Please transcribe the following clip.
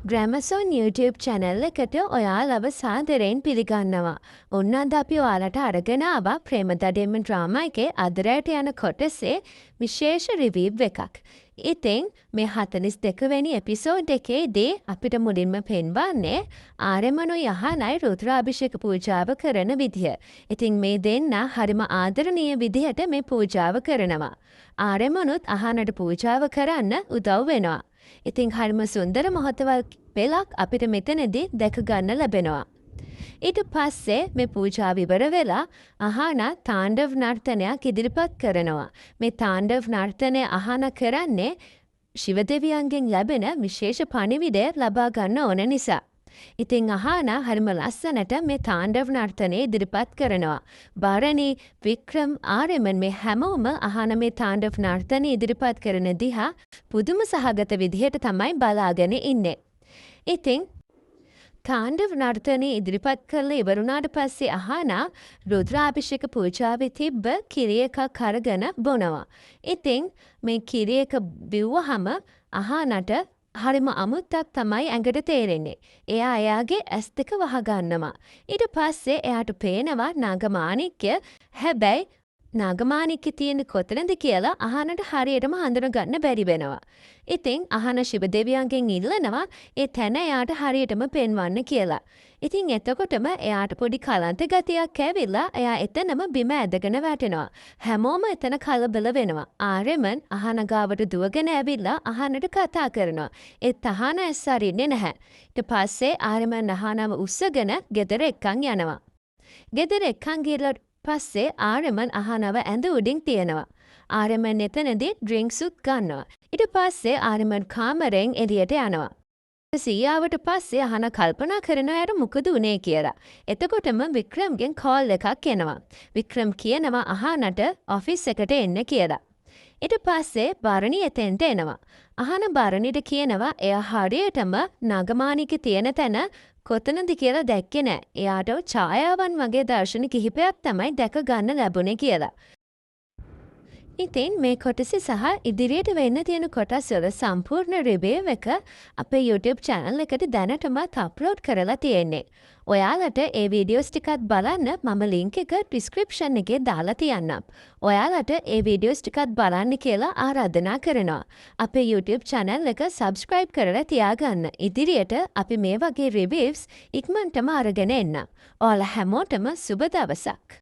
ග්‍රැමසෝන් YouTube channel එකට ඔයාලව සාදරයෙන් පිළිගන්නවා. ඔන්න අද අපි ඔයාලට අරගෙන ආවා ප්‍රේමදඩේම ඩ්‍රාමා එකේ අදරයට යන කොටසේ විශේෂ රිවීව් එකක්. ඉතින් මේ 42 වෙනි එපිසෝඩ් එකේදී අපිට මුලින්ම පෙන්වන්නේ ආරෙමනුයි යහනයි රුද්‍රාභිෂේක පූජාව කරන විදිය. ඉතින් මේ දෙන්න හරිම ආදරණීය විදිහට මේ පූජාව කරනවා. ආරෙමනුත් අහනට පූජාව කරන්න උදව් වෙනවා. ඉතින් හරිම සුන්දර මොහොතවල් පෙළක් අපිට මෙතනදී දැක ගන්න ලැබෙනවා. ඊට පස්සේ මේ පූජාව ඉවර වෙලා අහන තාණ්ඩව නර්තනයක් ඉදිරිපත් කරනවා. මේ තාණ්ඩව නර්තනය අහන කරන්නේ ශිව දෙවියන්ගෙන් ලැබෙන විශේෂ පණිවිඩය ලබා ගන්න ඕන නිසා. ඉතින් අහන හරිම ලස්සනට මේ තාණ්ඩව නර්තනය ඉදිරිපත් කරනවා. බරණි වික්‍රම් ආරෙමන් මේ හැමෝම අහන මේ තාණ්ඩව නර්තනය ඉදිරිපත් කරන දිහා පුදුම සහගත විදිහට තමයි බලාගෙන ඉන්නේ. ඉතින් තාණ්ඩව නර්තනය ඉදිරිපත් කරලා ඉවරුණාට පස්සේ අහන රුද්‍රාභිෂේක පූජාවේ තිබ්බ කිරි එකක් අරගෙන බොනවා. ඉතින් මේ කිරි එක බිව්වහම අහනට හරිම අමුත්තක් තමයි ඇඟට තේරෙන්නේ. එයා එයාගේ ඇස් දෙක වහගන්නවා. ඊට පස්සේ එයාට පේනවා නාගමාණික්‍ය. හැබැයි නාගමාණික්‍ය තියෙන්නේ කොතනද කියලා අහනට හරියටම හඳුනගන්න බැරි වෙනවා. ඉතින් අහන ශිව දෙවියන්ගෙන් ඉල්ලනවා ඒ තැන එයාට හරියටම පෙන්වන්න කියලා. ඉතින් එතකොටම එයාට පොඩි කලන්ත ගතියක් ඇවිල්ලා එයා එතනම බිම ඇදගෙන වැටෙනවා. හැමෝම එතන කලබල වෙනවා. ආරෙමන් අහන ගාවට දුවගෙන ඇවිල්ලා අහනට කතා කරනවා. ඒත් අහන ඇස් අරින්නේ නැහැ. ඊට පස්සේ ආරෙමන් අහනව උස්සගෙන ගෙදර එක්කන් යනවා. ගෙදර එක්කන් ගිහලා පස්සේ ආරෙමන් අහනව ඇඳ උඩින් තියනවා. ආරෙමන් එතනදී ඩ්‍රින්ක්ස් උත් ගන්නවා. ඊට පස්සේ ආරෙමන් කාමරෙන් එළියට යනවා. සීයාවට පස්සේ අහන කල්පනා කරනවා යට මොකද උනේ කියලා. එතකොටම වික්‍රම්ගෙන් කෝල් එකක් එනවා. වික්‍රම් කියනවා අහනට ඔෆිස් එකට එන්න කියලා. ඊට පස්සේ බරණි එතෙන්ට එනවා. අහන බරණිට කියනවා එයා හරියටම නාගමාණික්‍ය තියෙන තැන කොතනද කියලා දැක්කේ නෑ. එයාට ඡායාවන් වගේ දර්ශන කිහිපයක් තමයි දැක ගන්න ලැබුණේ කියලා. ඉතින් මේ කොටසේ සහ ඉදිරියට වෙන්න තියෙන කොටස් වල සම්පූර්ණ රිවීව් එක අපේ YouTube channel එකට දැනටමත් අප්ලෝඩ් කරලා තියෙන්නේ. ඔයාලට ඒ වීඩියෝස් ටිකත් බලන්න මම link එක description එකේ දාලා තියන්නම්. ඔයාලට ඒ වීඩියෝස් ටිකත් බලන්න කියලා ආරාධනා කරනවා. අපේ YouTube channel එක subscribe කරලා තියාගන්න. ඉදිරියට අපි මේ වගේ reviews ඉක්මනටම අරගෙන එන්නම්. ඔයාලා හැමෝටම සුබ දවසක්.